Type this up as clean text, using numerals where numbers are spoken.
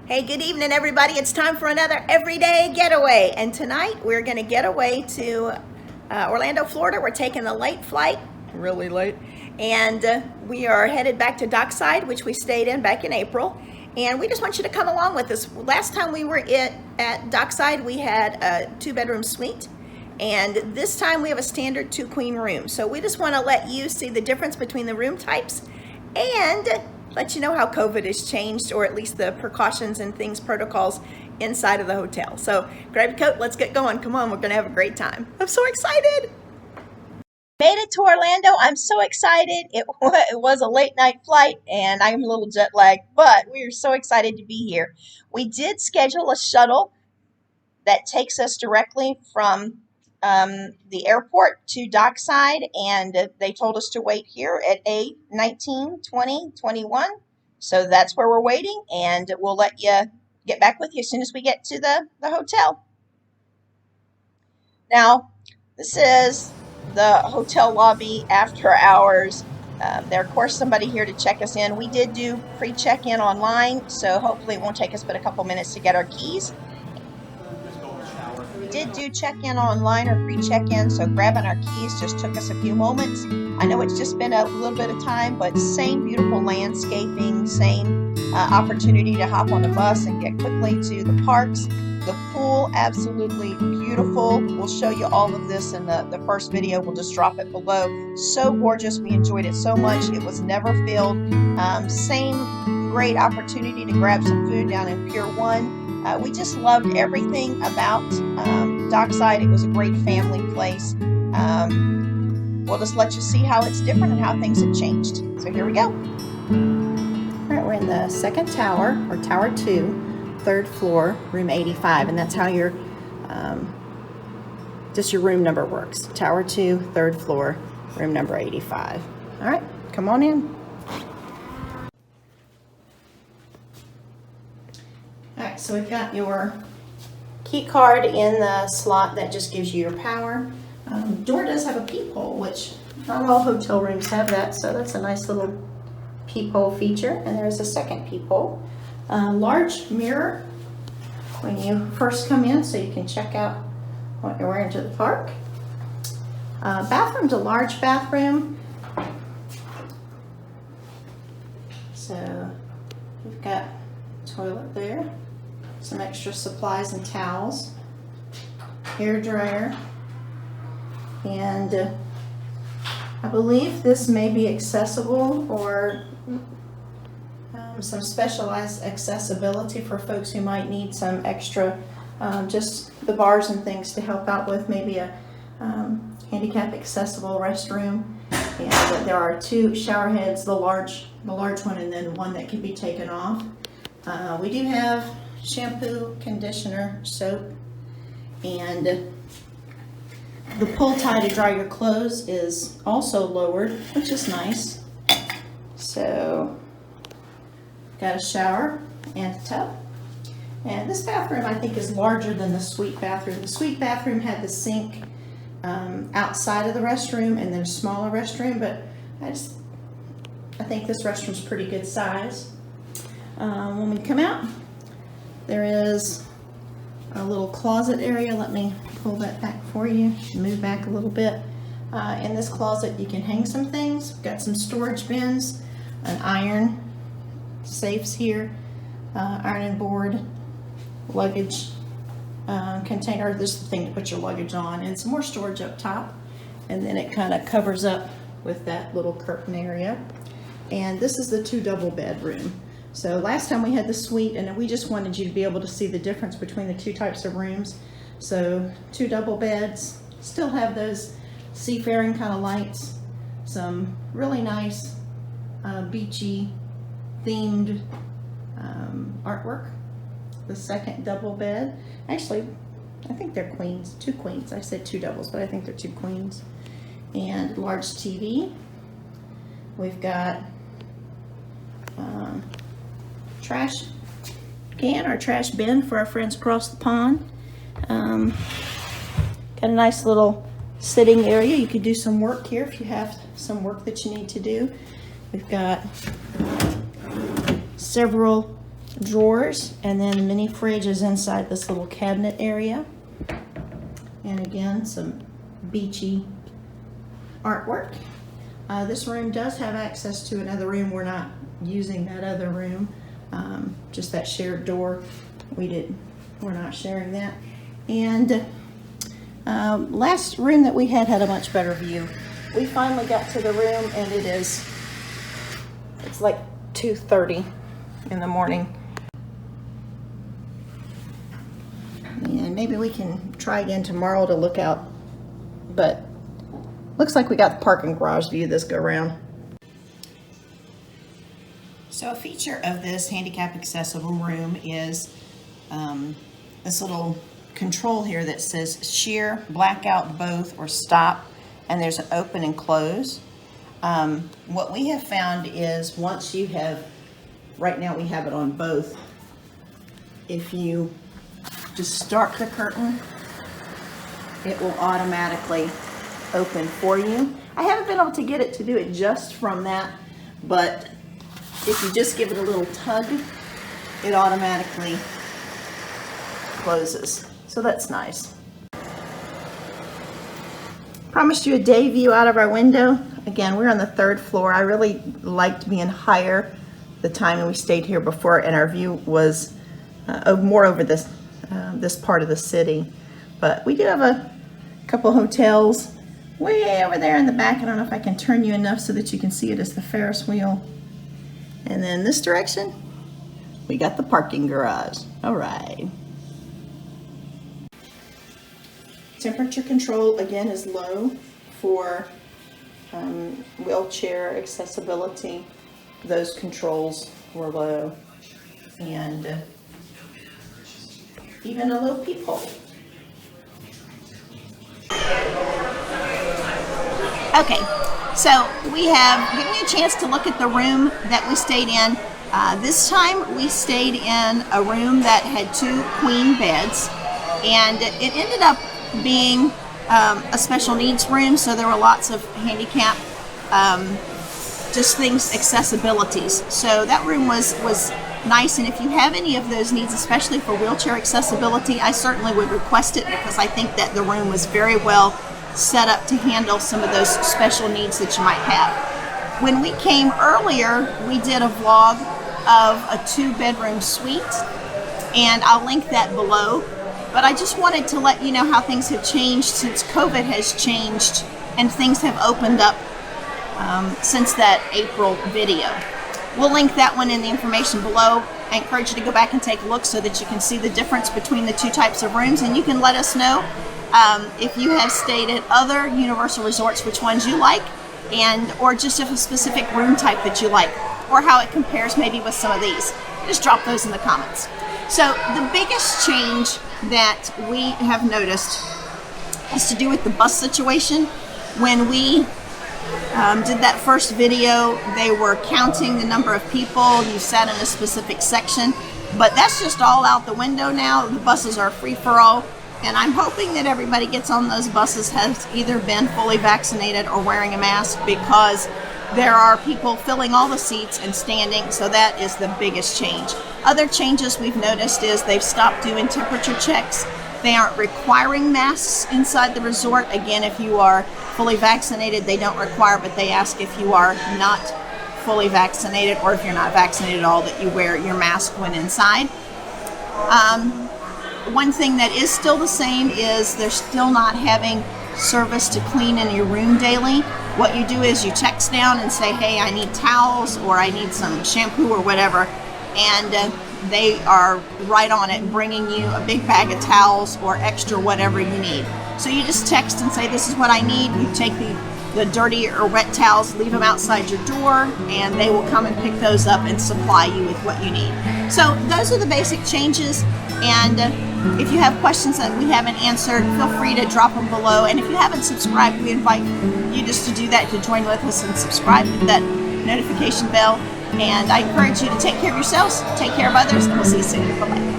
Hey, good evening, everybody. It's time for another everyday getaway. And tonight we're going to get away to Orlando, Florida. We're taking the late flight, really late. And we are headed back to Dockside, which we stayed in back in April. And we just want you to come along with us. Last time we were at Dockside, we had a 2-bedroom suite. And this time we have a standard 2-queen room. So we just want to let you see the difference between the room types and let you know how COVID has changed, or at least the precautions and things, protocols inside of the hotel. So grab your coat, let's get going. Come on, we're gonna have a great time. I'm so excited. Made it to Orlando. I'm so excited. It was a late night flight and I'm a little jet lagged, but we are so excited to be here. We did schedule a shuttle that takes us directly from the airport to Dockside, and they told us to wait here at A19, 20, 21. So that's where we're waiting, and we'll let you get back with you as soon as we get to the hotel. Now, this is the hotel lobby after hours. There's, of course, somebody here to check us in. We did do pre-check-in online, so hopefully it won't take us but a couple minutes to get our keys. Did do check-in online or pre-check-in, so grabbing our keys just took us a few moments. I know it's just been a little bit of time, but same beautiful landscaping, same opportunity to hop on a bus and get quickly to the parks. The pool, absolutely beautiful. We'll show you all of this in the first video. We'll just drop it below. So gorgeous. We enjoyed it so much. It was never filled. Same great opportunity to grab some food down in Pier 1. We just loved everything about Dockside. It was a great family place. We'll just let you see how it's different and how things have changed. So here we go. All right, we're in the second tower, or Tower 2, 3rd floor, room 85, and that's how your just your room number works. Tower 2, 3rd floor, room number 85. All right, come on in. Alright, so we've got your key card in the slot that just gives you your power. Door does have a peephole, which not all hotel rooms have that, so that's a nice little peephole feature. And there's a second peephole. Large mirror when you first come in, so you can check out what you're wearing to the park. Bathroom's a large bathroom. So we've got a toilet there. Some extra supplies and towels, hair dryer, and I believe this may be accessible, or some specialized accessibility for folks who might need some extra, just the bars and things to help out with maybe a handicap accessible restroom. And there are 2 shower heads, the large one, and then one that can be taken off. We do have shampoo, conditioner, soap, and the pull tie to dry your clothes is also lowered, which is nice. So got a shower and a tub. And this bathroom, I think, is larger than the suite bathroom. The suite bathroom had the sink outside of the restroom and then a smaller restroom, but I think this restroom's pretty good size. When we come out, there is a little closet area. Let me pull that back for you. Move back a little bit. In this closet, you can hang some things. We've got some storage bins, an iron, safes here, ironing board, luggage container. This is the thing to put your luggage on, and some more storage up top. And then it kind of covers up with that little curtain area. And this is the 2 double bedroom. So last time we had the suite, and we just wanted you to be able to see the difference between the 2 types of rooms. So 2 double beds, still have those seafaring kind of lights, some really nice beachy themed artwork. The second double bed, actually I think they're queens, 2 queens. I said 2 doubles, but I think they're 2 queens. And large TV. We've got trash can or trash bin for our friends across the pond. Got a nice little sitting area. You could do some work here if you have some work that you need to do. We've got several drawers, and then the mini fridge is inside this little cabinet area. And again, some beachy artwork. This room does have access to another room. We're not using that other room, just that shared door. We're not sharing that. And last room that we had a much better view. We finally got to the room, and it's like 2:30 in the morning. And maybe we can try again tomorrow to look out, but looks like we got the parking garage view this go round. So a feature of this handicap accessible room is this little control here that says shear, blackout both, or stop, and there's an open and close. What we have found is once you have, right now we have it on both, if you just start the curtain, it will automatically open for you. I haven't been able to get it to do it just from that, but if you just give it a little tug, it automatically closes. So that's nice. Promised you a day view out of our window. Again, we're on the 3rd floor. I really liked being higher the time we stayed here before, and our view was more over this part of the city. But we do have a couple hotels way over there in the back. I don't know if I can turn you enough so that you can see it as the Ferris wheel. And then this direction, we got the parking garage. All right. Temperature control again is low for wheelchair accessibility. Those controls were low, and even a low peephole. Okay, so we have given you a chance to look at the room that we stayed in. This time we stayed in a room that had 2 queen beds, and it ended up being a special needs room, so there were lots of handicap just things, accessibilities. So that room was nice, and if you have any of those needs, especially for wheelchair accessibility, I certainly would request it, because I think that the room was very well set up to handle some of those special needs that you might have. When we came earlier, we did a vlog of a 2-bedroom suite, and I'll link that below. But I just wanted to let you know how things have changed since COVID has changed and things have opened up since that April video. We'll link that one in the information below. I encourage you to go back and take a look so that you can see the difference between the 2 types of rooms, and you can let us know if you have stayed at other Universal resorts, which ones you like, or just if a specific room type that you like, or how it compares maybe with some of these. Just drop those in the comments. So the biggest change that we have noticed has to do with the bus situation. When we did that first video, they were counting the number of people you sat in a specific section, but that's just all out the window now. The buses are free for all, and I'm hoping that everybody gets on those buses has either been fully vaccinated or wearing a mask, because there are people filling all the seats and standing, so that is the biggest change. Other changes we've noticed is they've stopped doing temperature checks. They aren't requiring masks inside the resort. Again, if you are fully vaccinated, they don't require, but they ask if you are not fully vaccinated, or if you're not vaccinated at all, that you wear your mask when inside. One thing that is still the same is they're still not having service to clean in your room daily. What you do is you text down and say, hey, I need towels, or I need some shampoo or whatever, and they are right on it, bringing you a big bag of towels or extra whatever you need. So you just text and say, this is what I need. You take the dirty or wet towels, leave them outside your door, and they will come and pick those up and supply you with what you need. So those are the basic changes, and if you have questions that we haven't answered, feel free to drop them below. And if you haven't subscribed, we invite you just to do that, to join with us and subscribe, hit that notification bell. And I encourage you to take care of yourselves, take care of others, and we'll see you soon. Bye-bye.